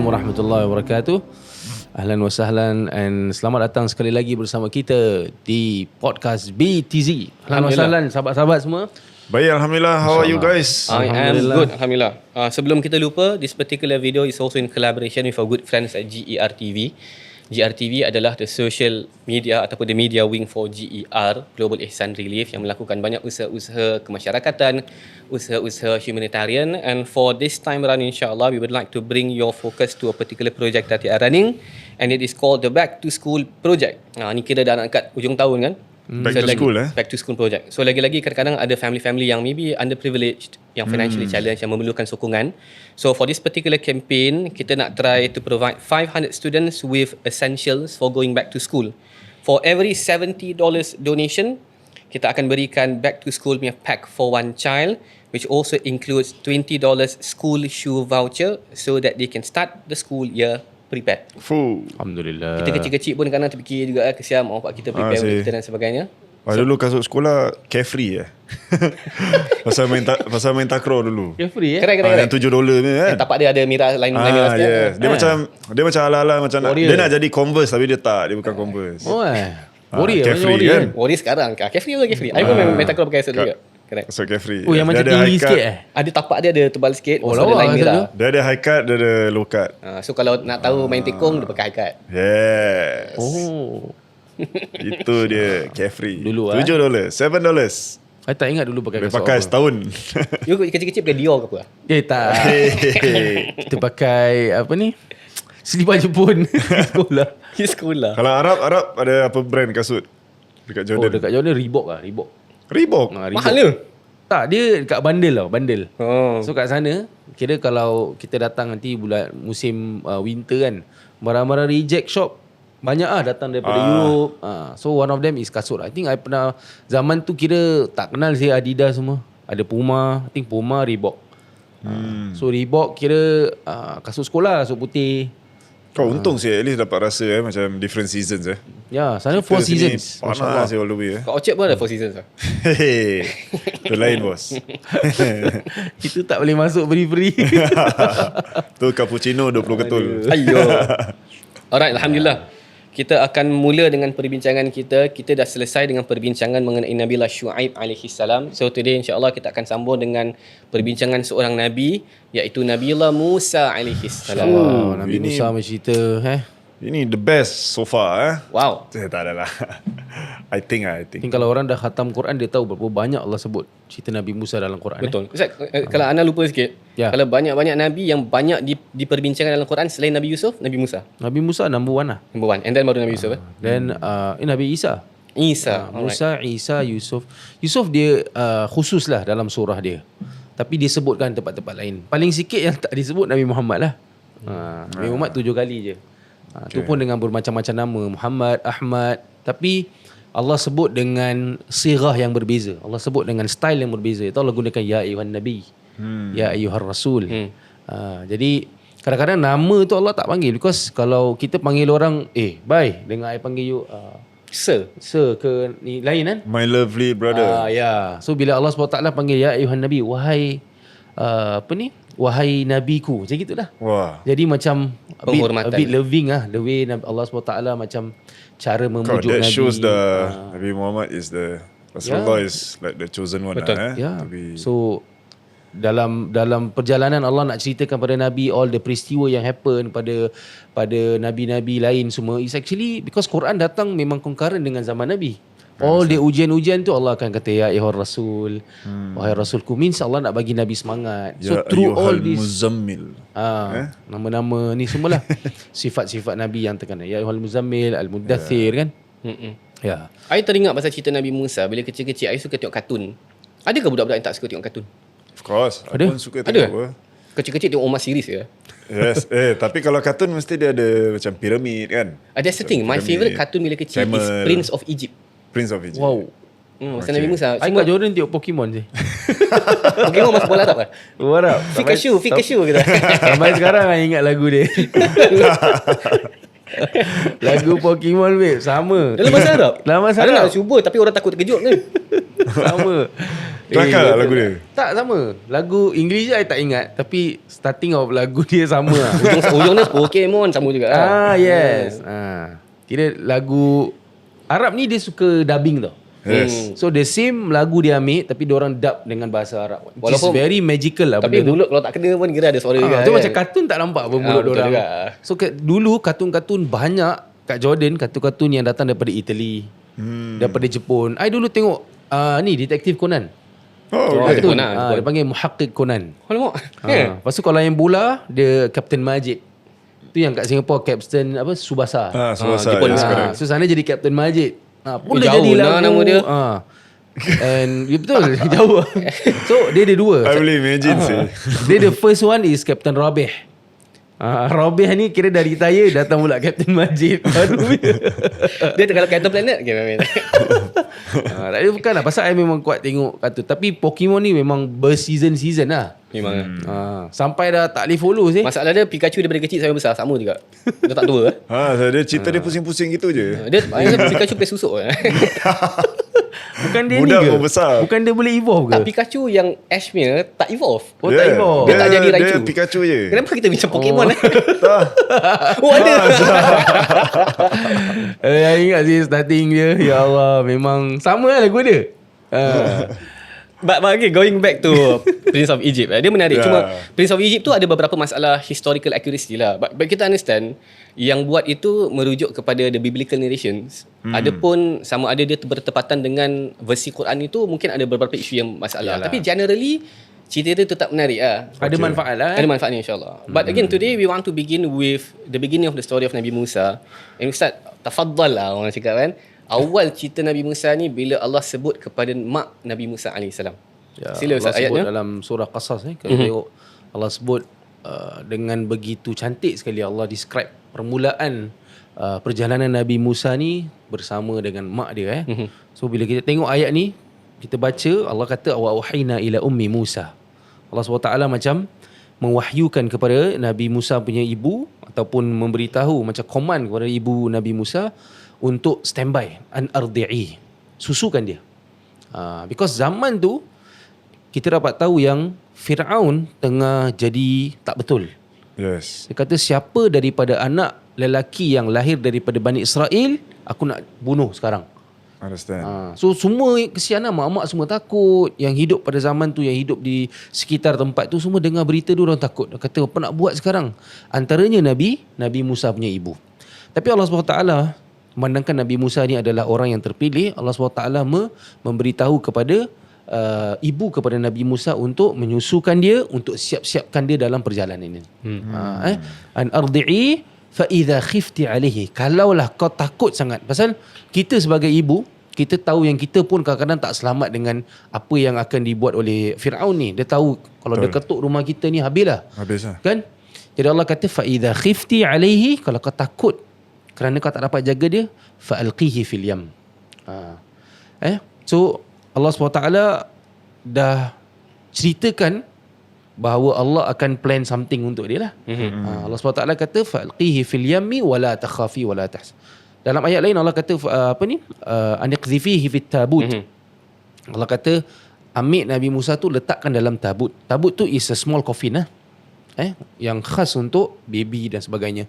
warahmatullahi wabarakatuh. Ahlan wa sahlan and selamat datang sekali lagi bersama kita di podcast BTZ. Ahlan wa sahlan sahabat-sahabat semua. Baik, Alhamdulillah. How are you guys? I am good, Alhamdulillah. Sebelum kita lupa, this particular video is also in collaboration with our good friends at GERTV. GERTV adalah the social media ataupun the media wing for GER, Global Ihsan Relief, yang melakukan banyak usaha-usaha kemasyarakatan, usaha-usaha humanitarian. And for this time around, insyaAllah, we would like to bring your focus to a particular project that we are running. And it is called the Back to School Project. Ni kira dah nak kat ujung tahun kan? Back to school Back to School Project. So lagi-lagi kadang-kadang ada family-family yang maybe underprivileged, yang financially challenged, yang memerlukan sokongan. So for this particular campaign, kita nak try to provide 500 students with essentials for going back to school. For every $70 donation, kita akan berikan back to school punya pack for one child, which also includes $20 school shoe voucher so that they can start the school year prepared. Alhamdulillah. Kita kecil-kecil pun kadang terfikir juga kesian mak bapak kita prepare untuk kita dan sebagainya. Dulu kasut sekolah carefree pasal main takraw dulu. Carefree Correct. Yang $7 ni kan. Tapak dia ada miras lain miras kan. Yes. Dia macam ala-ala macam dia nak jadi Converse tapi dia tak, dia bukan Converse. Warrior carefree warrior kan? Warrior sekarang carefree pun carefree. I pun main takraw pakai kasut juga. Correct. So carefree. yang macam tinggi sikit Ada tapak dia ada tebal sikit, Oh, ada lawa line merah. Dia ada high cut, dia ada low cut. So kalau nak tahu main tekong dia pakai high cut. Yes. Oh. Itu dia carefree. Dulu, $7, $7. Saya tak ingat dulu pakai Dia kasut pakai apa. setahun. You kecil-kecil pakai Dior ke apa? Tak. Kita pakai apa ni? Selipar Jepun sekolah. Di sekolah. Kalau Arab ada apa brand kasut? Dekat Jordan. Dekat Jordan Reebok lah, Reebok. Reebok. Mahal ke? Tak, dia dekat bundle tau, bundle. Oh. So kat sana, kira kalau kita datang nanti bulan musim winter kan, barang-barang reject shop banyak datang daripada Europe. So one of them is kasut. I think I pernah zaman tu kira tak kenal saya Adidas semua. Ada Puma, I think Puma, Reebok. So Reebok kira kasut sekolah, kasut putih. Kau untung sih at least dapat rasa macam different seasons Ya, sana 4 seasons. Panas all the way Kat Orchard pun ada 4 seasons lah. Itu lain bos. Itu tak boleh masuk free-free. Tu cappuccino 20 ketul. Ayo. Alright, Alhamdulillah. Kita akan mula dengan perbincangan kita. Kita dah selesai dengan perbincangan mengenai Nabi Allah Shu'aib alaihi salam. So today insya-Allah kita akan sambung dengan perbincangan seorang nabi, iaitu Nabi Allah Musa alaihi salam. Nabi Ini- Musa bercerita Ini the best so far Wow. Tak adalah. I think. kalau orang dah khatam Quran, dia tahu berapa banyak Allah sebut cerita Nabi Musa dalam Quran. Betul. Ustaz, kalau anda lupa sikit, Ya. kalau banyak-banyak nabi yang banyak diperbincangkan dalam Quran selain Nabi Yusuf, Nabi Musa. Nabi Musa number 1 lah. Number one. And then baru Nabi Yusuf. Dan Nabi Isa. Isa. Musa, Isa, Yusuf. Yusuf dia khusus lah dalam surah dia. Tapi dia sebutkan tempat-tempat lain. Paling sikit yang tak disebut Nabi Muhammad lah. Nabi Muhammad 7 kali je. Tu pun dengan bermacam-macam nama. Muhammad, Ahmad. Tapi Allah sebut dengan sirah yang berbeza. Allah sebut dengan style yang berbeza. Itu Allah gunakan Ya Ayuhan Nabi, Ya Ayuhar Rasul. Jadi kadang-kadang nama tu Allah tak panggil. Because kalau kita panggil orang, bye, dengar I panggil you Sir. Sir ke ni lain kan? My lovely brother. Ya. So bila Allah SWT panggil Ya Ayuhan Nabi, wahai wahai nabiku, macam gitulah. Wah. Jadi macam a Penghormatan. bit loving the way Allah SWT macam cara memujuk That Nabi. shows Nabi Muhammad is the Rasulullah is like the chosen one. Betul. Ya. Nabi. So dalam perjalanan Allah nak ceritakan pada Nabi all the peristiwa yang happen pada nabi-nabi lain semua. It's actually because Quran datang memang concurrent dengan zaman Nabi. All the ujian-ujian tu Allah akan kata Ya Ayuhar Rasul, wahai Rasulku, means Allah nak bagi Nabi semangat. So Ya through all ayyuhal this muzammil. nama-nama ni semualah sifat-sifat Nabi yang terkena. Ya Ayuhal Muzammil, Al-Muddathir kan. Ya. I teringat pasal cerita Nabi Musa. Bila kecil-kecil, I suka tengok kartun. Adakah budak-budak yang tak suka tengok kartun? Of course. Ada? Aku pun suka Ada? tengok. Kecil-kecil tengok Omar series je. Yes. Tapi kalau kartun mesti dia ada macam piramid kan. That's the thing. My favourite cartoon bila kecil is Camel. Prince of Egypt. Prince of Egypt. Wow. Pasal Nabi Musa. I kat Jordan tengok Pokemon je. Pokemon masuk bola tak apa? What up? Pikachu kita. Sampai sekarang I ingat lagu dia. Lagu Pokemon babe sama. Dalam bahasa Arab? Dalam bahasa Ada Arab nak cuba tapi orang takut terkejut kan? sama. Kelakar lah lagu dia. Tak sama. Lagu English I tak ingat, tapi starting of lagu dia sama lah. Ujung dia Pokemon sama juga. Yes. Kira lagu Arab ni dia suka dubbing tau. Yes. So the same lagu dia ambil tapi diorang dub dengan bahasa Arab. Which is Walaupun- very magical lah Tapi benda tu. mulut kalau tak kena pun kira ada suara juga. Tu kan? macam kartun tak nampak apa mulut betul diorang. juga. So dulu kartun-kartun banyak kat Jordan, kartun-kartun yang datang daripada Italy, daripada Jepun. I dulu tengok ni Detektif Conan. Oh, Ada okay. Conan, ada Conan. Dia panggil Muhaqqiq Conan. Alamak. Lepas tu kalau yang bola dia Captain Majid. Tu yang kat Singapore Captain apa Subasa. Subasa. Jepun. Yes, correct. So sana jadi Captain Majid. Pun Oh, dah jauh jadi lah lagu. nama dia. And betul jauh. So dia ada dua. I boleh imagine sih. Dia the first one is Captain Rabih. Rabih ni kira dari retire datang pula Captain Majid. Dia kalau Captain Planet okay, memang. Tapi bukan lah. Pasal I memang kuat tengok kartun. Tapi Pokemon ni memang berseason-season lah. Memang. Sampai dah tak boleh follow sih. Masalah dia Pikachu daripada kecil sampai besar sama juga. Dia tak tua. Dia cerita dia pusing-pusing gitu je. Dia Pikachu play susuk. Bukan dia Budak ni ke? pun besar. Bukan dia boleh evolve ke? Tak, Pikachu yang Ash punya tak evolve. Oh, tak evolve. Dia tak jadi Raichu. Dia Pikachu je. Kenapa kita bincang Pokemon? Tak. Ada. I ingat sih starting dia. Ya Allah, memang sama lah lagu dia. But again, going back to Prince of Egypt, dia menarik. Yeah. Cuma Prince of Egypt tu ada beberapa masalah historical accuracy lah. But kita understand yang buat itu merujuk kepada the biblical narrations. Adapun sama ada dia bertepatan dengan versi Quran itu, mungkin ada beberapa isu yang masalah. Yalah. Tapi generally cerita dia tetap menarik lah. Ada manfaat lah. Ada manfaatnya insyaAllah. But again, today we want to begin with the beginning of the story of Nabi Musa. And Ustaz, tafaddal lah orang cakap kan. Awal cerita Nabi Musa ni bila Allah sebut kepada mak Nabi Musa AS. Ya, Sila Ustaz Allah sebut ayatnya. dalam surah Qasas ni. Kalau tengok Allah sebut dengan begitu cantik sekali Allah describe permulaan perjalanan Nabi Musa ni bersama dengan mak dia. So bila kita tengok ayat ni, kita baca Allah kata wa wahina ila ummi Musa. Allah SWT macam mewahyukan kepada Nabi Musa punya ibu ataupun memberitahu macam command kepada ibu Nabi Musa untuk standby an ardi'i, susukan dia. Because zaman tu kita dapat tahu yang Firaun tengah jadi tak betul. Yes. Dia kata siapa daripada anak lelaki yang lahir daripada Bani Israel aku nak bunuh sekarang. Understand. So semua kesianan mak-mak semua takut. Yang hidup pada zaman tu, yang hidup di sekitar tempat tu semua dengar berita tu orang takut. Dia kata apa nak buat sekarang? Antaranya Nabi Musa punya ibu. Tapi Allah SWT memandangkan Nabi Musa ni adalah orang yang terpilih. Allah SWT memberitahu kepada ibu kepada Nabi Musa untuk menyusukan dia, untuk siap-siapkan dia dalam perjalanan ini. An ardi'i fa idza khifti alaihi. Kalaulah kau takut sangat. Pasal kita sebagai ibu, kita tahu yang kita pun kadang-kadang tak selamat dengan apa yang akan dibuat oleh Firaun ni. Dia tahu kalau dia ketuk rumah kita ni habislah. Habis lah. Kan? Jadi Allah kata fa idza khifti alaihi, kalau kau takut kerana kau tak dapat jaga dia, fa alqihi fil yam. So Allah SWT dah ceritakan bahawa Allah akan plan something untuk dia lah. Allah SWT kata fa'alqihi fil yammi wala takhafi wala tahzan. Dalam ayat lain Allah kata aniqdhifihi fit tabut. Allah kata ambil Nabi Musa tu letakkan dalam tabut. Tabut tu is a small coffin lah. Yang khas untuk baby dan sebagainya.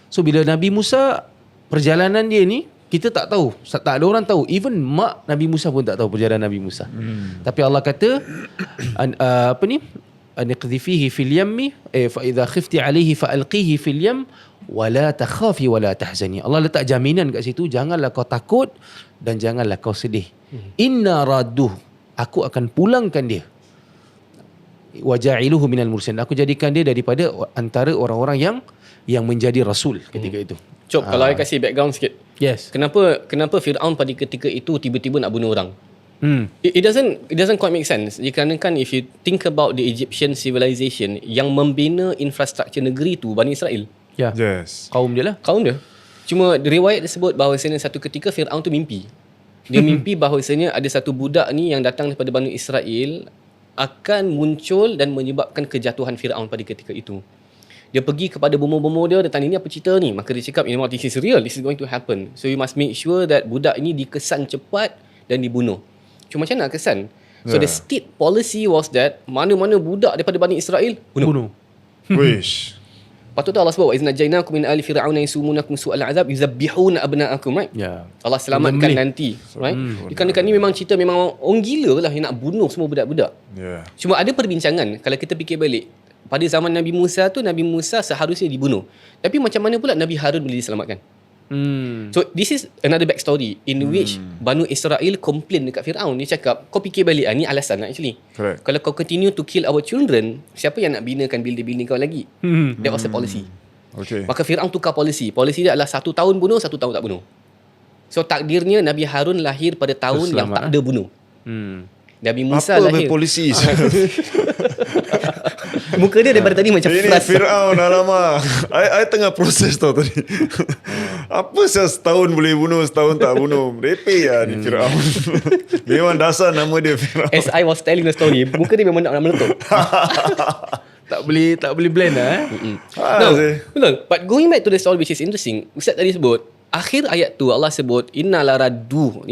So bila Nabi Musa perjalanan dia ni kita tak tahu, tak ada orang tahu. Even mak Nabi Musa pun tak tahu perjalanan Nabi Musa. Tapi Allah kata aniqdhifihi fil yammi fa idza khifti alayhi fa alqihi fil yam wala takhafi wala tahzani. Allah letak jaminan kat situ, janganlah kau takut dan janganlah kau sedih. Inna radduh, aku akan pulangkan dia. Wa ja'iluhu minal mursalin, aku jadikan dia daripada antara orang-orang yang menjadi rasul ketika itu. Cop, kalau I kasih background sikit. Yes. Kenapa Firaun pada ketika itu tiba-tiba nak bunuh orang? It doesn't quite make sense. Dikarenakan if you think about the Egyptian civilization yang membina infrastruktur negeri tu Bani Israel. Ya. Yes. Kaum dia lah. Kaum dia. Cuma riwayat disebut bahawasanya satu ketika Firaun tu mimpi. Dia mimpi bahawasanya ada satu budak ni yang datang daripada Bani Israel akan muncul dan menyebabkan kejatuhan Firaun pada ketika itu. Dia pergi kepada bomoh-bomoh dia tanya ni apa cerita ni. Maka dia cakap this is real, this is going to happen. So you must make sure that budak ini dikesan cepat dan dibunuh. Cuma macam nak kesan? So the state policy was that mana-mana budak daripada Bani Israel bunuh. Wish. Patut tu Allah sebut wa izna jainakum min ali fir'auna yasumunakum su'al azab yuzabbihuna abna'akum, right? Ya. Allah selamatkan nanti, right? Ikan dekat ni memang cerita memang orang gila lah yang nak bunuh semua budak-budak. Yeah. Cuma ada perbincangan kalau kita fikir balik. Pada zaman Nabi Musa tu, Nabi Musa seharusnya dibunuh. Tapi macam mana pula Nabi Harun boleh diselamatkan? So this is another backstory in which Banu Israel complain dekat Fir'aun. Dia cakap, kau fikir balik, ni alasan lah actually. Correct. Kalau kau continue to kill our children, siapa yang nak binakan building-building kau lagi? That was the policy. Okay. Maka Fir'aun tukar polisi. Polisi dia adalah 1 tahun bunuh, 1 tahun tak bunuh. So takdirnya Nabi Harun lahir pada tahun yang tak ada bunuh. Nabi Musa Apa lahir. polisi? Muka dia daripada tadi macam Ini frust. Fir'aun, alamak. I tengah proses tau tadi. Apa saya setahun boleh bunuh, setahun tak bunuh. Repek lah ni Fir'aun. Memang dasar nama dia Fir'aun. As I was telling the story, muka dia memang nak meletup. Tak boleh blend lah No, betul. But going back to the story which is interesting, Ustaz tadi sebut, akhir ayat tu Allah sebut inna radduhu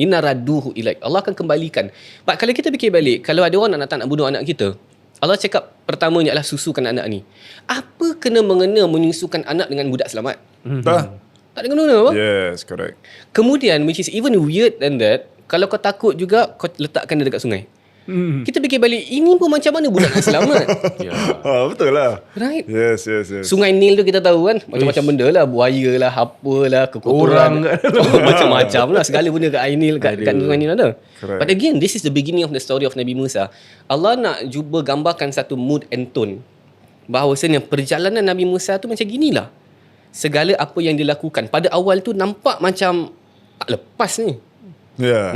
ilaik. Allah akan kembalikan. But kalau kita fikir balik, kalau ada orang nak datang nak bunuh anak kita, Allah cakap pertamanya adalah susukan anak ni. Apa kena mengena menyusukan anak dengan budak selamat? Tak ada kena apa? Yes, correct. Kemudian which is even weird than that, kalau kau takut juga kau letakkan dia dekat sungai. Kita fikir balik, ini pun macam mana budak nak selamat? Betul lah. Right? Yes. Sungai Nil tu kita tahu kan, macam-macam benda lah, buaya lah, apalah, Orang kekotoran, macam-macam lah, segala benda kat air Nil, kat Sungai Nil ada. Correct. But again, this is the beginning of the story of Nabi Musa. Allah nak cuba gambarkan satu mood and tone, bahawasanya perjalanan Nabi Musa tu macam ginilah. Segala apa yang dilakukan pada awal tu nampak macam tak lepas ni,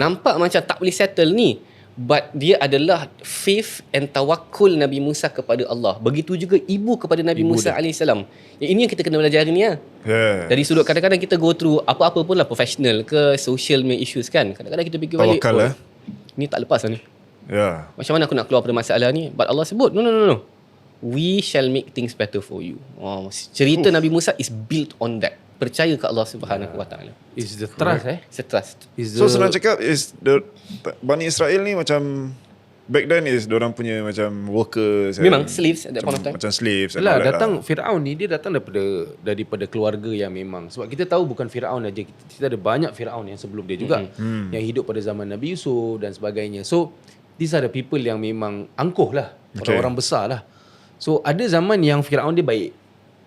nampak macam tak boleh settle ni. But dia adalah faith and tawakkul Nabi Musa kepada Allah. Begitu juga ibu kepada Nabi Musa AS. Ini yang kita kena belajar ni lah. Dari sudut kadang-kadang kita go through apa-apa pun lah, professional ke social media issues kan. Kadang-kadang kita fikir balik, Tawakal ni tak lepas lah ni. Yeah. Macam mana aku nak keluar pada masalah ni? But Allah sebut, no. We shall make things better for you. Cerita Nabi Musa is built on that. Percaya ke Allah Subhanahu Wa Taala. Is the trust It's a trust. So senang cakap is the Bani Israel ni macam back then is diorang punya macam workers. Memang slaves at that point of time. Macam slaves. and Yalah, all that datang Fir'aun ni, dia datang daripada keluarga yang memang, sebab kita tahu bukan Fir'aun aja, kita ada banyak Fir'aun yang sebelum dia juga, yang hidup pada zaman Nabi Yusuf dan sebagainya. So these are the people yang memang angkuh lah, orang-orang besar lah. So ada zaman yang Fir'aun dia baik,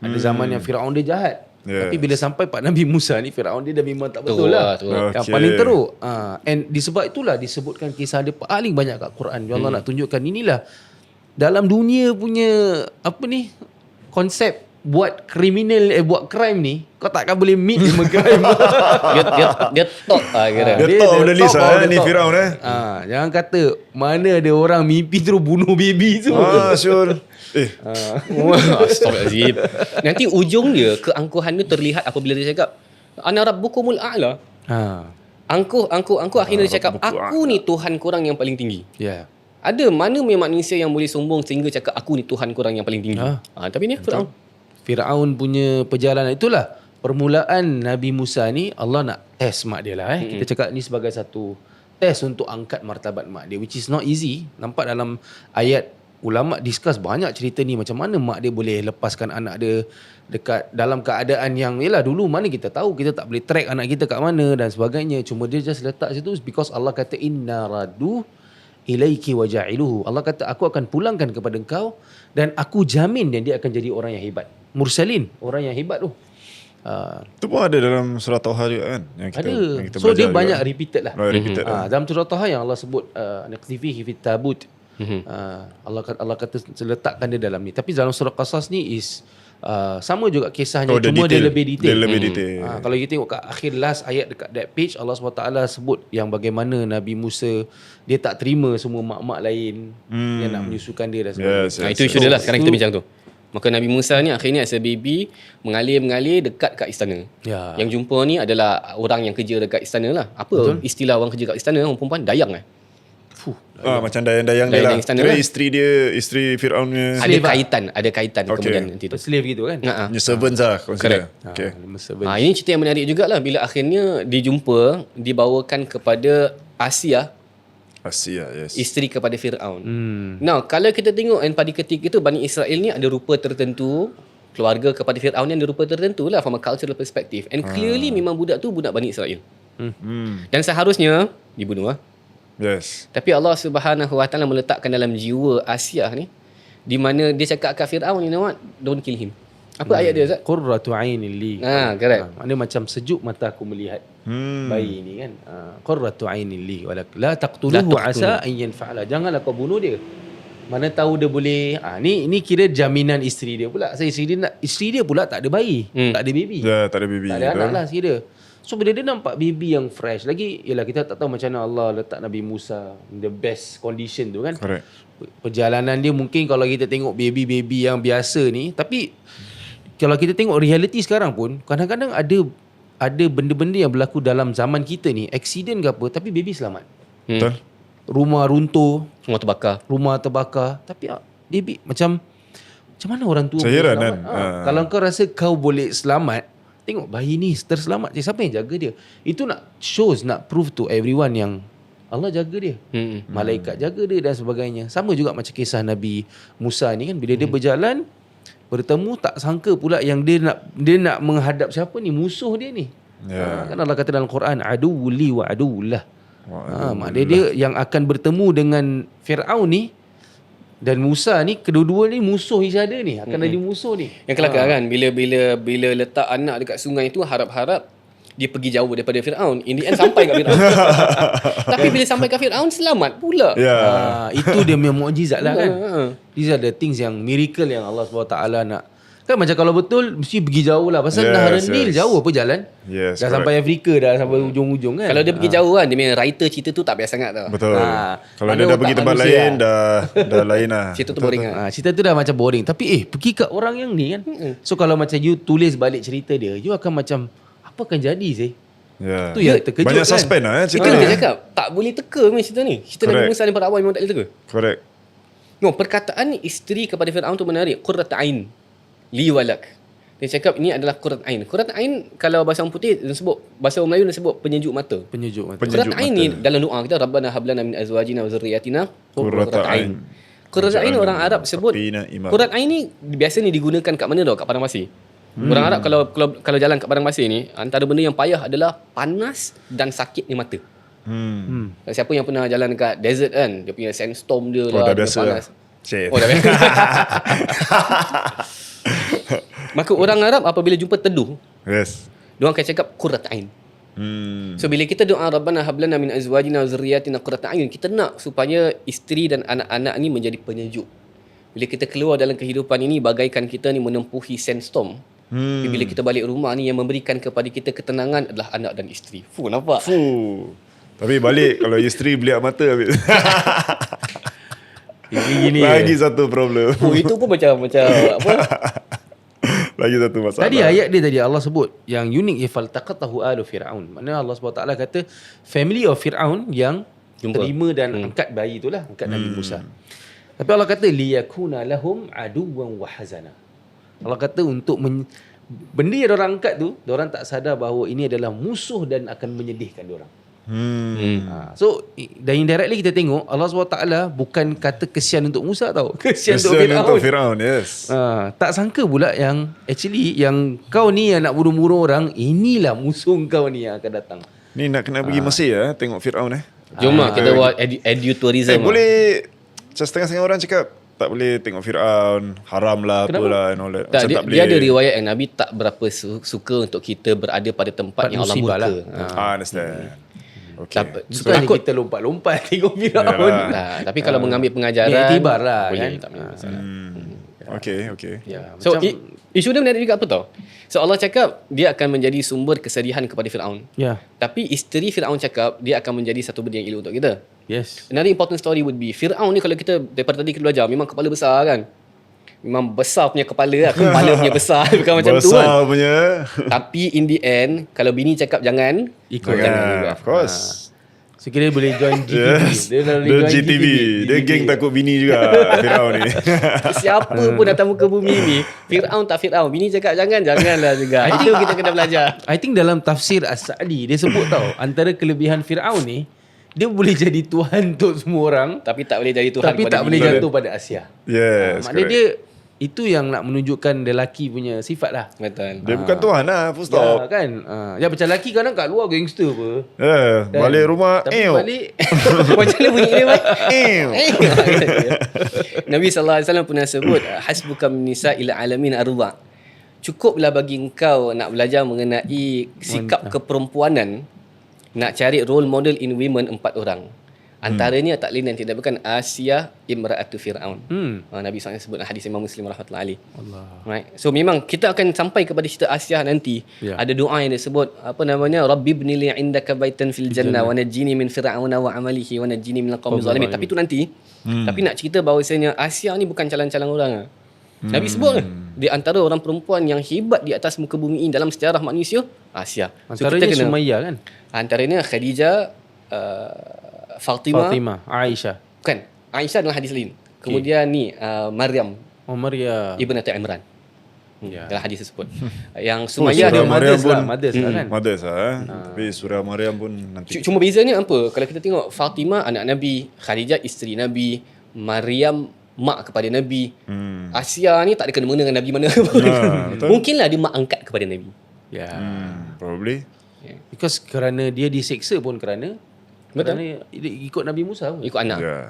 ada zaman yang Fir'aun dia jahat. Tapi bila sampai Pak Nabi Musa ni, Fir'aun dia dah memang tak betul lah. Yang paling teruk. And disebab itulah disebutkan kisah dia paling banyak kat Quran. Allah nak tunjukkan inilah dalam dunia punya apa ni, konsep buat kriminal, buat crime ni, kau takkan boleh meet dengan crime. dia top kira. Dia top of the list ni Fir'aun jangan kata mana ada orang mimpi terus bunuh baby tu. Sure. Astagfirullahaladzim. Nanti ujung dia, keangkuhan dia terlihat apabila dia cakap ana rabbukumul a'la. Angkuh akhirnya dia cakap aku ni Tuhan korang yang paling tinggi. Ada mana manusia yang boleh sombong sehingga cakap aku ni Tuhan korang yang paling tinggi. Tapi ni Fir'aun punya perjalanan itulah permulaan Nabi Musa ni. Allah nak test mak dia lah. Kita cakap ni sebagai satu test untuk angkat martabat mak dia, which is not easy. Nampak dalam ayat ulama discuss banyak cerita ni, macam mana mak dia boleh lepaskan anak dia dekat dalam keadaan yang yalah dulu mana kita tahu, kita tak boleh track anak kita kat mana dan sebagainya. Cuma dia just letak situ because Allah kata inna raddu ilaiki wa ja'iluhu. Allah kata aku akan pulangkan kepada engkau dan aku jamin dia akan jadi orang yang hebat. Mursalin, orang yang hebat tu. Itu pun ada dalam surah Taha juga kan, yang kita, ada. yang kita So dia belajar banyak juga. repeated lah. Repeated Dalam surah Taha yang Allah sebut naqzifihi fit tabut. Allah kata letakkan dia dalam ni. Tapi dalam surah Qasas ni is sama juga kisahnya, cuma dia lebih detail. Dia lebih detail. Kalau kita tengok kat akhir last ayat dekat that page, Allah SWT sebut yang bagaimana Nabi Musa dia tak terima semua mak-mak lain yang nak menyusukan dia dan sebagainya. Itu isu dia lah sekarang kita bincang tu. Maka Nabi Musa ni akhirnya as a baby mengalir dekat kat istana. Yang jumpa ni adalah orang yang kerja dekat istana lah. Apa istilah orang kerja kat istana, orang perempuan dayang Macam dayang-dayang dia lah. Istana Isteri Fir'aun punya ada kaitan kemudian nanti tu. Slave gitu kan. punya servants lah consider. Ini cerita yang menarik jugalah bila akhirnya dijumpa, dibawakan kepada Asia Asia, yes. Isteri kepada Fir'aun. Now, kalau kita tengok pada ketika itu Bani Israel ni ada rupa tertentu, keluarga kepada Fir'aun ni ada rupa tertentu lah from a cultural perspective. And clearly memang budak tu budak Bani Israel. Dan seharusnya dibunuh lah. Yes. Tapi Allah Subhanahu Wa Taala meletakkan dalam jiwa Asia ni, di mana dia cakap kat Fir'aun, you know what? Don't kill him. Apa ayat dia, Ustaz? Qurratu ainin li. Correct. Maknanya macam sejuk mata aku melihat bayi ni kan. Qurratu ainin li wa la taqtuluhu asa an yanfa'ala. Janganlah kau bunuh dia. Mana tahu dia boleh. Ni kira jaminan isteri dia pula. Isteri dia pula tak ada bayi, tak ada baby. Ya, tak ada baby. Tak ada anak lah isteri dia. So bila dia nampak baby yang fresh lagi, yalah kita tak tahu macam mana Allah letak Nabi Musa the best condition tu kan. Correct. Perjalanan dia mungkin kalau kita tengok baby-baby yang biasa ni, tapi kalau kita tengok reality sekarang pun kadang-kadang ada benda-benda yang berlaku dalam zaman kita ni, accident ke apa, tapi baby selamat. Betul. Rumah runtuh, Rumah terbakar. tapi baby macam mana orang tua Saya boleh heran selamat? kan. Kalau kau rasa kau boleh selamat, tengok bayi ni terselamat je, siapa yang jaga dia? Itu nak prove to everyone yang Allah jaga dia. Malaikat jaga dia dan sebagainya. Sama juga macam kisah Nabi Musa ni kan, bila dia berjalan bertemu, tak sangka pula yang dia nak menghadap siapa ni, musuh dia ni. Kan Allah kata dalam Quran, aduwli wa aduwullah. Maknanya dia yang akan bertemu dengan Fir'aun ni dan Musa ni, kedua-dua ni musuh each other ni, akan ada musuh ni. Yang kelakar kan, bila letak anak dekat sungai tu, harap-harap dia pergi jauh daripada Fir'aun. In the end sampai kat Fir'aun. Tapi bila sampai kat Fir'aun, selamat pula. Itu dia punya mukjizat lah kan. These are the things yang miracle yang Allah SWT nak. Kan macam kalau betul mesti pergi jauh lah. Pasal Nahar Nil jauh apa jalan. Yes, dah sampai Afrika, dah sampai ujung-ujung kan. Kalau dia pergi jauh kan, dia punya writer cerita tu tak biasa sangat tau. Betul. Kalau dia dah pergi tempat lain, dah lain lah. Cerita tu boring kan. Cerita tu dah macam boring. Tapi pergi kat orang yang ni kan. So kalau macam you tulis balik cerita dia, you akan macam, apa akan jadi sih? Yeah. Tu yang terkejut Banyak kan. suspend lah cerita Itu ni. dia cakap, tak boleh teka memang cerita ni. Cerita Nabi Musa dan para awal memang tak boleh teka. Correct. No, perkataan isteri kepada Fir'aun tu menarik. Qurrat ain li walak. Dia cakap ini adalah qurrat ain. Qurrat ain kalau bahasa orang putih dia sebut, bahasa orang Melayu dia sebut penyejuk mata. Penyejuk mata. Qurrat ain ni dalam doa kita, Rabbana hab lana min azwajina wa dzurriyyatina qurrata ain. Qurrat ain orang Arab sebut. Qurrat ain ni biasa ni digunakan kat mana tau? Kat padang pasir. Orang Arab kalau jalan kat padang pasir ni, antara benda yang payah adalah panas dan sakitnya mata. Siapa yang pernah jalan dekat desert kan, dia punya sandstorm dia lah, dah dia biasa panas. Cik. Dah biasa. Maka orang Arab apabila jumpa teduh, Yes. diorang akan cakap qurrat ain. So bila kita doa Rabbana hab lana min azwajina wa dzurriyyatina qurrata a'yun, kita nak supaya isteri dan anak-anak ni menjadi penyejuk. Bila kita keluar dalam kehidupan ini, bagaikan kita ni menempuhi sandstorm. Tapi bila kita balik rumah ni, yang memberikan kepada kita ketenangan adalah anak dan isteri. Nampak? Tapi balik kalau isteri beliak mata habis. Gini Lagi satu problem. Itu pun macam apa? Lagi satu masalah. Tadi ayat dia tadi Allah sebut yang unik, faltaqatahu alu fir'aun. Maknanya Allah SWT kata family of Fir'aun yang terima dan angkat bayi itulah, angkat Nabi Musa. Tapi Allah kata liyakuna lahum aduwan wa hazana. Allah kata untuk benda yang diorang angkat tu, diorang tak sadar bahawa ini adalah musuh dan akan menyedihkan diorang. So dan indirectly kita tengok Allah SWT bukan kata kesian untuk Musa tau, kesian untuk Fir'aun. Yes. Tak sangka pula yang actually yang kau ni yang nak bunuh-bunuh orang, inilah musuh kau ni yang akan datang. Ni nak kena pergi Mesir tengok Fir'aun Jom lah kita buat edutourism. Boleh macam setengah-setengah orang cakap tak boleh tengok Fir'aun, haram lah. Kenapa? Apalah and all that. Tak, Macam dia ada riwayat yang Nabi tak berapa suka untuk kita berada pada tempat yang Allah musibah murka. Understand. Okay. Suka takut kita lompat-lompat tengok Fir'aun. Tapi kalau mengambil pengajaran, iktibar lah boleh, kan. tak ada masalah. Okay. Ya, So macam, isu dia menarik juga apa tau? So Allah cakap dia akan menjadi sumber kesedihan kepada Fir'aun. ya. Tapi isteri Fir'aun cakap dia akan menjadi satu benda yang elok untuk kita. Yes. Another important story would be Fir'aun ni, kalau kita daripada tadi kita belajar, memang kepala besar kan. Memang besar punya kepala lah. Kepala punya besar. Bukan macam tu kan. Besar punya. Tapi in the end, kalau bini cakap jangan, Ikut jangan juga. Of course. So kira boleh join GTV. Yes. Dia dah boleh Dia join GTV. Dia geng takut bini juga Fir'aun ni. Siapa pun datang muka bumi ni, Fir'aun tak Fir'aun, bini cakap janganlah juga. Itu kita kena belajar. I think dalam tafsir As-Sa'di dia sebut tau, antara kelebihan Fir'aun ni, dia boleh jadi Tuhan untuk semua orang, Tapi tak boleh jadi Tuhan tapi kepada tak boleh bini dia. jatuh pada Asia. Yes, Maknanya correct. dia itu yang nak menunjukkan lelaki punya sifat lah. Betul. Dia bukan Tuhan lah, full Ya stop. kan. Ya macam lelaki kadang kat luar gangster apa. Kan? Balik rumah, Tapi balik Macam mana bunyi dia, Mat? ew. Nabi SAW pernah sebut, hasbuka min nisa'il alamin arba'. Cukuplah bagi engkau nak belajar mengenai sikap keperempuanan, nak cari role model in women 4 orang. Antaranya tak lain dan tidak bukan Asia imra'atu Fir'aun. Nabi SAW sebut hadis Imam Muslim rahmatullahi alaih. Allah. Right. So memang kita akan sampai kepada cerita Asia nanti. Ya. Ada doa yang disebut apa namanya, Rabbi ibni li indaka baitan fil jannah wa najjini min fir'auna wa amalihi wa najjini minal qaumil zalimin. Tapi itu nanti. Tapi nak cerita bahawasanya Asia ni bukan calang-calang orang. Nabi sebut di antara orang perempuan yang hebat di atas muka bumi ini dalam sejarah manusia, Asia. Antaranya Sumayyah kan? Antaranya Khadijah, Fatimah. Aisyah. Bukan. Aisyah adalah hadis lain. Kemudian ni Maryam Maria. ibnatu Imran. Ya. Dalam hadis tersebut. Yang Sumayyah surah dia Maryam pun mothers lah kan. Mothers lah. Tapi surah Maryam pun nanti. Cuma bezanya apa? Kalau kita tengok Fatimah anak Nabi, Khadijah isteri Nabi, Maryam mak kepada Nabi. Asia ni tak ada kena-mena dengan Nabi mana. betul. Mungkinlah dia mak angkat kepada Nabi. Ya. Probably. Because kerana dia diseksa pun kerana dia ikut Nabi Musa pun. Ikut anak. Yeah.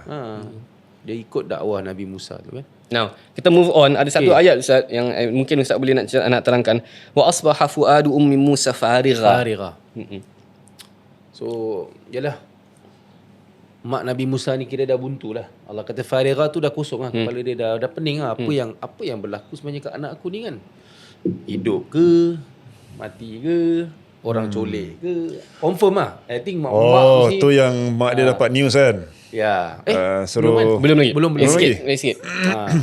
Dia ikut dakwah Nabi Musa tu kan. Now, kita move on. Ada satu ayat Ustaz yang mungkin Ustaz boleh nak terangkan. Wa asbaha fuadu ummi Musa farigha. So, yalah. Mak Nabi Musa ni kira dah buntu lah. Allah kata farigha tu dah kosong lah. Kepala dia dah pening lah. Apa yang berlaku sebenarnya kat anak aku ni kan? Hidup ke? Mati ke? Orang colek ke? Confirm lah. I think mak mesti, tu yang mak dia dapat news kan. ya. Suruh Belum lagi. Belum Sikit. lagi. Sikit.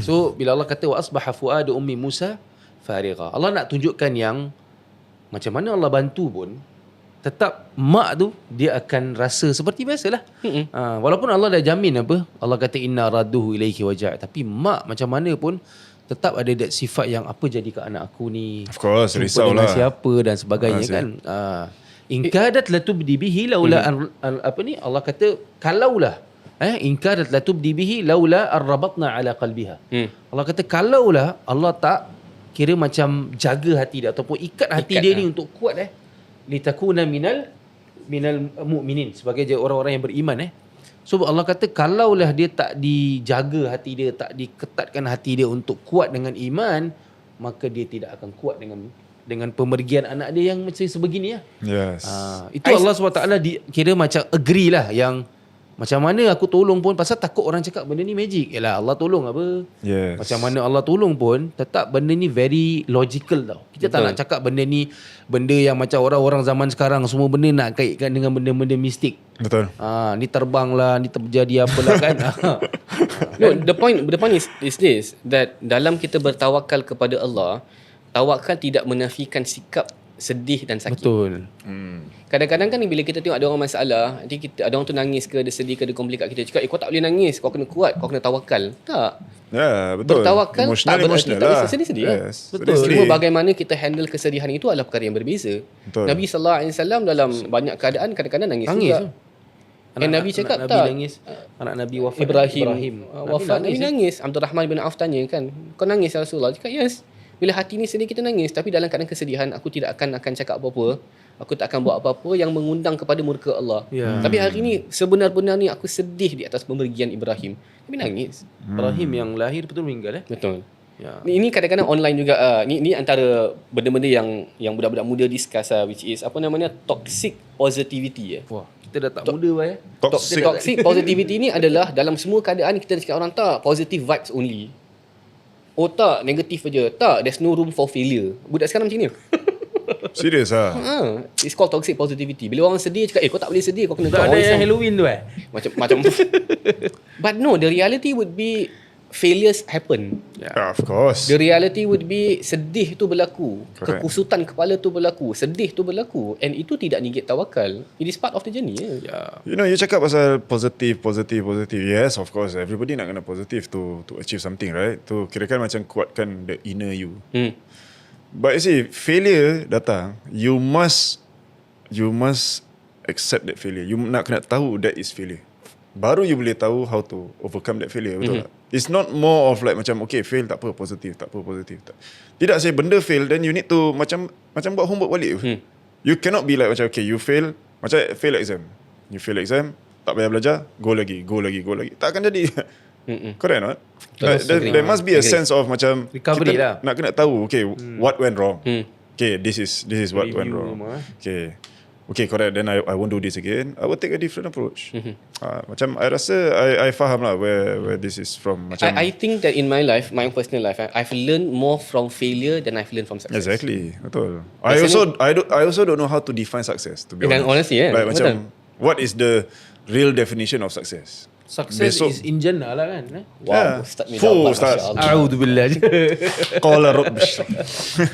So bila Allah kata wa asbaha fuadu ummi Musa farigha, Allah nak tunjukkan yang macam mana Allah bantu pun tetap mak tu dia akan rasa seperti biasalah. Walaupun Allah dah jamin apa, Allah kata inna radduhu ilaiki waja', tapi mak macam mana pun tetap ada that sifat yang apa jadi ke anak aku ni. Of course, Jumpa risau dengan lah. siapa dan sebagainya kan. In kadat latubdi bihi laula apa ni Allah kata kalaulah in kadat latubdi bihi laula arrabatna ala qalbiha. Allah kata kalaulah Allah tak kira macam jaga hati dia ataupun ikat hati dia ni untuk kuat litakuna minal mu'minin, sebagai orang-orang yang beriman So Allah kata kalaulah dia tak dijaga hati dia, tak diketatkan hati dia untuk kuat dengan iman, maka dia tidak akan kuat dengan pemergian anak dia yang macam sebegini lah. Yes. Itu Allah SWT kira macam agree lah yang macam mana aku tolong pun, pasal takut orang cakap benda ni magic. Yalah Allah tolong apa. Yes. Macam mana Allah tolong pun tetap benda ni very logical tau. Kita tak nak cakap benda ni benda yang macam orang-orang zaman sekarang semua benda nak kaitkan dengan benda-benda mistik. Betul. Ni terbang lah, ni terjadi apalah kan. No, the point is this, that dalam kita bertawakal kepada Allah, tawakal tidak menafikan sikap sedih dan sakit. Betul. Kadang-kadang kan bila kita tengok ada orang masalah, nanti ada orang tu nangis ke, dia sedih ke, dia komplain kat kita, cakap kau tak boleh nangis, kau kena kuat, kau kena tawakal. Tak. Ya, betul. Bertawakal tak berarti tak boleh sedih-sedih Yes. Betul. Sedih. Cuma bagaimana kita handle kesedihan itu adalah perkara yang berbeza. Betul. Nabi SAW dalam banyak keadaan kadang-kadang nangis juga. Nabi cakap anak tak. Nabi nangis, anak Nabi wafat. Ibrahim wafat, Nabi nangis. Abdul Rahman bin Auf tanya kan, kau nangis ya Rasulullah? Cakap yes. Bila hati ni sedih kita nangis, tapi dalam keadaan kesedihan aku tidak akan cakap apa-apa. Aku tak akan buat apa-apa yang mengundang kepada murka Allah. Tapi hari ni sebenar-benar ni aku sedih di atas pemergian Ibrahim. Tapi nangis. Ibrahim yang lahir betul meninggal Betul. Ya. Ini kadang-kadang online juga. Ni antara benda-benda yang budak-budak muda discuss which is apa namanya, toxic positivity. Wah, kita dah tak muda Toxic positivity ni adalah dalam semua keadaan kita cakap orang tak positive vibes only. Oh tak, negatif aja. Tak, there's no room for failure. Budak sekarang macam ni. Serius lah. It's called toxic positivity. Bila orang sedih cakap, kau tak boleh sedih, kau kena Tak ada yang Halloween tu macam But no, the reality would be failures happen. Of course. The reality would be sedih tu berlaku. Correct. Kekusutan kepala tu berlaku. Sedih tu berlaku. And itu tidak negate tawakal. It is part of the journey. You know, you cakap pasal positive. Yes, of course. Everybody nak kena positive to achieve something, right? Tu kira-kira macam kuatkan the inner you. But you see, failure datang, you must accept that failure. You nak kena tahu that is failure. Baru you boleh tahu how to overcome that failure. Betul tak? It's not more of like macam okay fail tak apa, positif tak apa, positif tak. Tidak say benda fail then you need to macam buat homework balik. You cannot be like macam okay you fail, macam fail exam. You fail exam, tak payah belajar, go lagi. Tak akan jadi. Correct not? There must be a sense of macam recovery kita lah. nak kena tahu okay what went wrong. Okay, this is what went Review wrong. semua, Okay, correct. Then I won't do this again. I will take a different approach. Macam I rasa I faham lah where this is from. Macam I think that in my life, my personal life, I've learned more from failure than I've learned from success. exactly, betul. I also don't know how to define success. To be Dan honest, honestly, like betul. macam what is the real definition of success? Success Besok- is in jannah lah kan. Yeah. Ustaz ni Full, dapat, Ustaz. Masya Allah. A'udzubillah. Qala rabbi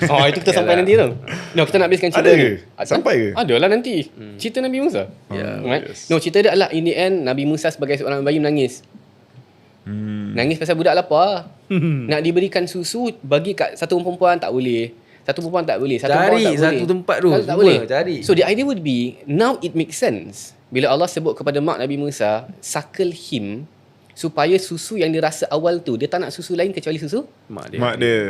Oh, itu kita sampai nanti tau. No, kita nak habiskan cerita Ada ni. ke? Sampai ke? Ada lah nanti. Cerita Nabi Musa. Right? yes. No, cerita dia adalah in the end Nabi Musa sebagai seorang bayi menangis. Nangis pasal budak lapar. Nak diberikan susu bagi kat satu perempuan tak boleh. Satu perempuan tak boleh. Satu Cari perempuan tak satu boleh. tempat tu, Tak semua boleh. cari. So the idea would be now it makes sense. Bila Allah sebut kepada mak Nabi Musa, suckle him, supaya susu yang dia rasa awal tu dia tak nak susu lain kecuali susu. Mak dia. Mak dia.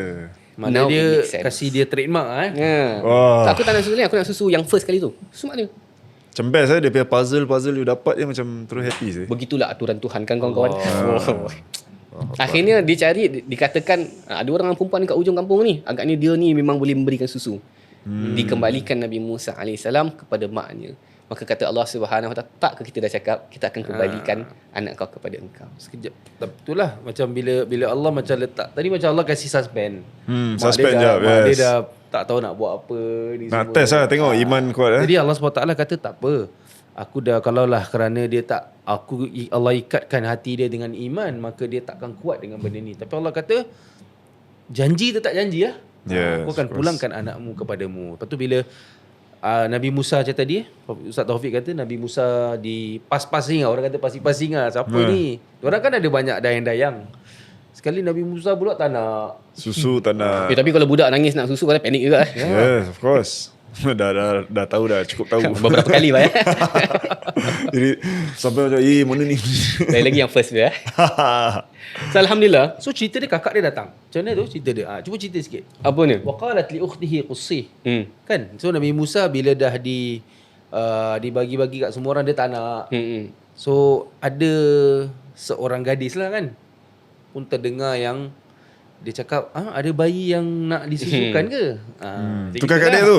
Mana Now dia it makes sense. kasih dia trademark Ya. Wah. Tak, aku tak nak susu lain, aku nak susu yang first kali tu. Susu mak dia. Macam best dia punya puzzle you dapat je macam terus happy sih. Begitulah aturan Tuhan kan kawan-kawan. Oh. Akhirnya dia cari, dikatakan ada orang perempuan dekat ujung kampung ni, agaknya dia ni memang boleh memberikan susu. Dikembalikan Nabi Musa AS kepada maknya. Maka kata Allah Subhanahu Wa Taala, tak ke kita dah cakap kita akan kembalikan anak kau kepada engkau. Sekejap. Itulah macam bila Allah macam letak. Tadi macam Allah kasih suspend. Suspend dia dah, jap, mak dia yes. dah tak tahu nak buat apa ni Nak semua. test lah, tengok iman kuat Jadi Allah SWT kata tak apa. Aku dah kalaulah kerana dia tak Allah ikatkan hati dia dengan iman, maka dia takkan kuat dengan benda ni. Tapi Allah kata janji tetap janji lah. Yes, Aku akan of course. pulangkan anakmu kepadamu. Lepas tu bila Nabi Musa macam tadi Ustaz Taufik kata Nabi Musa di pas-pasing lah. Orang kata pasing-pasing lah. Siapa ni? Orang kan ada banyak dayang-dayang. Sekali Nabi Musa pula tak nak. Susu tak nak. Tapi kalau budak nangis nak susu, kau panik juga. Yes, of course. dah tahu dah, cukup tahu. Beberapa kali pak. Jadi sampai macam mana ni? Lagi yang first dia. So Alhamdulillah. So cerita dia kakak dia datang. Macam mana tu cerita dia? Cuba cerita sikit. Apa ni? Wa qalat li ukhtihi qussih. Hmm. Kan? So Nabi Musa bila dah dibagi-bagi kat semua orang dia tak nak. So ada seorang gadis lah kan pun terdengar yang dia cakap ada bayi yang nak disusukan ke? Tu kakak dia tu?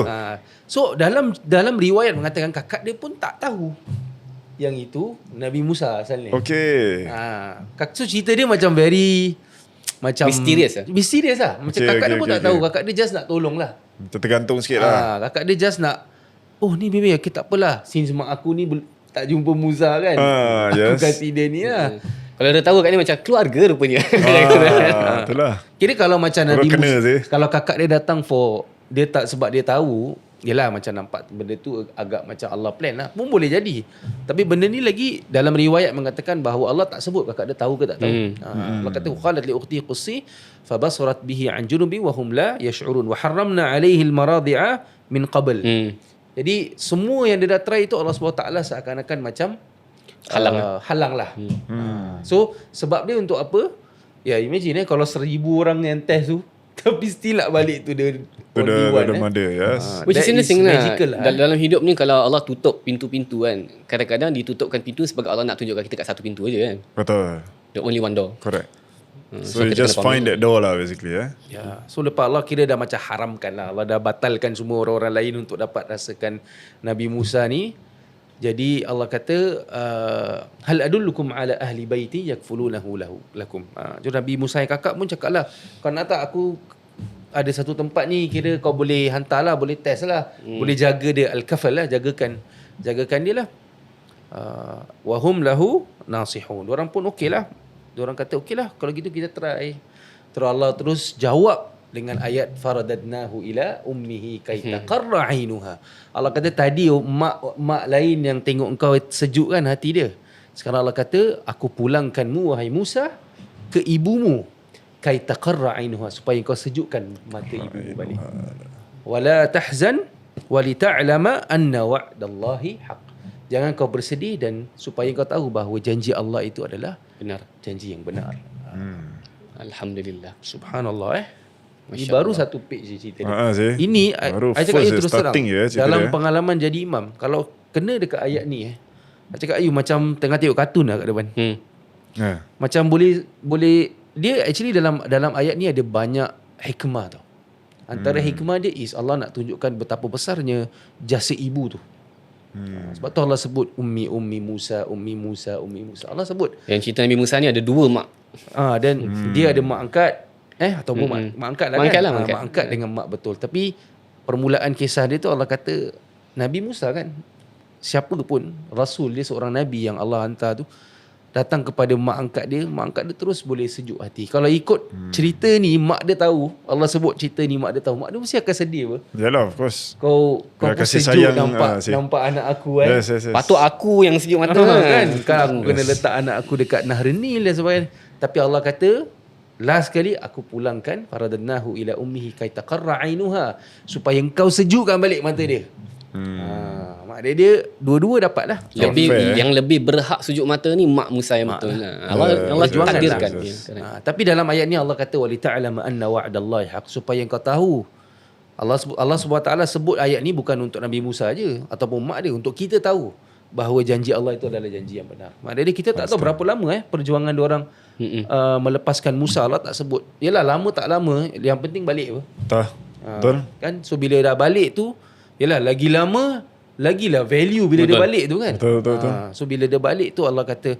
So dalam riwayat mengatakan kakak dia pun tak tahu yang itu Nabi Musa asalnya. Okay. So cerita dia macam very macam Mysterious lah. Mysterious lah. Macam Okay, kakak dia okay, pun okay, tak tahu. okay. Kakak dia just nak tolong lah. Tergantung sikit lah. Kakak dia just nak ni baby okay, tak apalah. Since mak aku ni tak jumpa Musa kan. Aku yes. kasih dia ni lah. Kalau dia tahu kat ni macam keluarga rupanya. Itulah. Kira kalau macam Nabi Orang kena Musa, sih. kalau kakak dia datang dia tak sebab dia tahu, yelah macam nampak benda tu agak macam Allah plan lah. Pun boleh jadi. Tapi benda ni lagi dalam riwayat mengatakan bahawa Allah tak sebut kakak dia tahu ke tak tahu. Allah kata qalat li ukhti qussi fabasrat bihi an junubi wa hum la yash'urun wa harramna alaihi almaradi'a min qabl. Jadi semua yang dia dah try itu Allah SWT seakan-akan macam halang lah. So sebab dia untuk apa? Ya imagine kalau 1,000 orang yang test tu tapi still nak balik tu dia Dah mother, yes. Which is interesting lah. magical lah. Dalam hidup ni kalau Allah tutup pintu-pintu kan, kadang-kadang ditutupkan pintu sebab Allah nak tunjukkan kita kat satu pintu aja kan. Betul. The only one door. Correct. So So you kita just kena find that door lah basically. Ya. So lepas Allah kira dah macam haramkan lah. Allah dah batalkan semua orang-orang lain untuk dapat rasakan Nabi Musa ni. Jadi Allah kata hal adullukum ala ahli baiti yakfulunahu lakum. Jadi Nabi Musa yang kakak pun cakap lah, kau nak tak aku ada satu tempat ni kira kau boleh hantar lah, boleh test lah, boleh jaga dia al-kafal lah, jagakan dia lah. Wahum lahu nasihun. Diorang pun okey lah. Diorang kata okey lah kalau gitu kita try. Terus Allah terus jawab dengan ayat faradadnahu ila ummihi kay taqarra ainuha. Allah kata tadi mak lain yang tengok engkau sejuk kan hati dia. Sekarang Allah kata aku pulangkanmu wahai Musa ke ibumu kay taqarra ainuha supaya kau sejukkan mata ibumu balik. Wala tahzan walita'lama anna wa'dallahi haq. Jangan kau bersedih dan supaya kau tahu bahawa janji Allah itu adalah Benar. janji yang benar. Alhamdulillah. Subhanallah Ini Masya baru Allah. satu page je cerita ni. sih. Ini Baru I cakap first you je, terus terang. starting je cerita Dalam dia. pengalaman jadi imam, kalau kena dekat ayat ni I cakap you macam tengah tengok kartun lah kat depan. Macam boleh dia actually dalam ayat ni ada banyak hikmah tau. Antara hikmah dia is Allah nak tunjukkan betapa besarnya jasa ibu tu. Sebab tu Allah sebut ummi Musa. Allah sebut. Yang cerita Nabi Musa ni ada 2 mak. Dan dia ada mak angkat ataupun mak angkat lah Mak angkat kan. lah, mak angkat. Mak angkat dengan mak betul. Tapi permulaan kisah dia tu Allah kata Nabi Musa kan, siapa pun rasul dia seorang nabi yang Allah hantar tu datang kepada mak angkat dia terus boleh sejuk hati. Kalau ikut cerita ni, mak dia tahu, Allah sebut cerita ni mak dia tahu, mak dia mesti akan sedih apa. Yalah, of course. Kau pun kasih sejuk sayang, nampak anak aku kan. Yes. Patut aku yang sejuk mata Kan aku kena letak anak aku dekat Nahar Nil dan sebagainya. Tapi Allah kata last kali aku pulangkan faradnahu ila ummihi kay taqarra ainuha, supaya engkau sejukkan balik mata dia. Mak dia dua-dua dapat lah. Yang lebih berhak sejuk mata ni mak Musa yang betul. Allah Perjuangan takdirkan. lah. Ya, correct. Tapi dalam ayat ni Allah kata wali ta'lama anna wa'dallahi haq, supaya engkau tahu Allah SWT sebut ayat ni bukan untuk Nabi Musa aje ataupun mak dia, untuk kita tahu bahawa janji Allah itu adalah janji yang benar. Maknanya kita tak tahu berapa lama perjuangan diorang melepaskan Musa. Allah tak sebut. Yalah, lama tak lama, yang penting balik apa. Betul. Kan, so bila dah balik tu, yalah lagi lama lagilah value bila dia balik tu kan. Betul. So bila dia balik tu Allah kata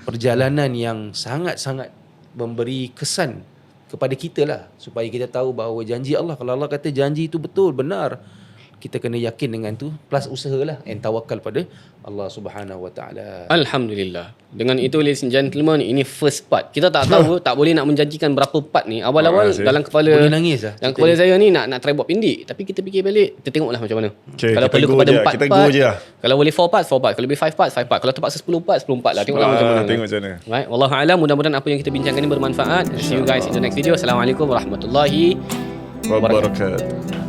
perjalanan yang sangat-sangat memberi kesan kepada kita lah, supaya kita tahu bahawa janji Allah, kalau Allah kata janji itu betul, benar, kita kena yakin dengan tu, plus usahalah and tawakal pada Allah Subhanahu Wa Taala. Alhamdulillah. Dengan itu ladies and gentlemen, ini first part. Kita tak tahu, tak boleh nak menjanjikan berapa part ni. Awal-awal dalam kepala Boleh nangis lah. dalam kepala saya ni nak try buat pindik, tapi kita fikir balik, kita tengoklah macam mana. Okay, Kalau kita perlu go kepada je, 4 kita part, go je lah. kalau boleh 4 part, 4 part. Kalau lebih 5 part, 5 part. Kalau terpaksa 10 part, 10 part lah. Tengoklah macam mana. Tengok macam mana. Right, wallahu alam, mudah-mudahan apa yang kita bincangkan ini bermanfaat. See you guys in the next video. Assalamualaikum warahmatullahi Wabarakatuh.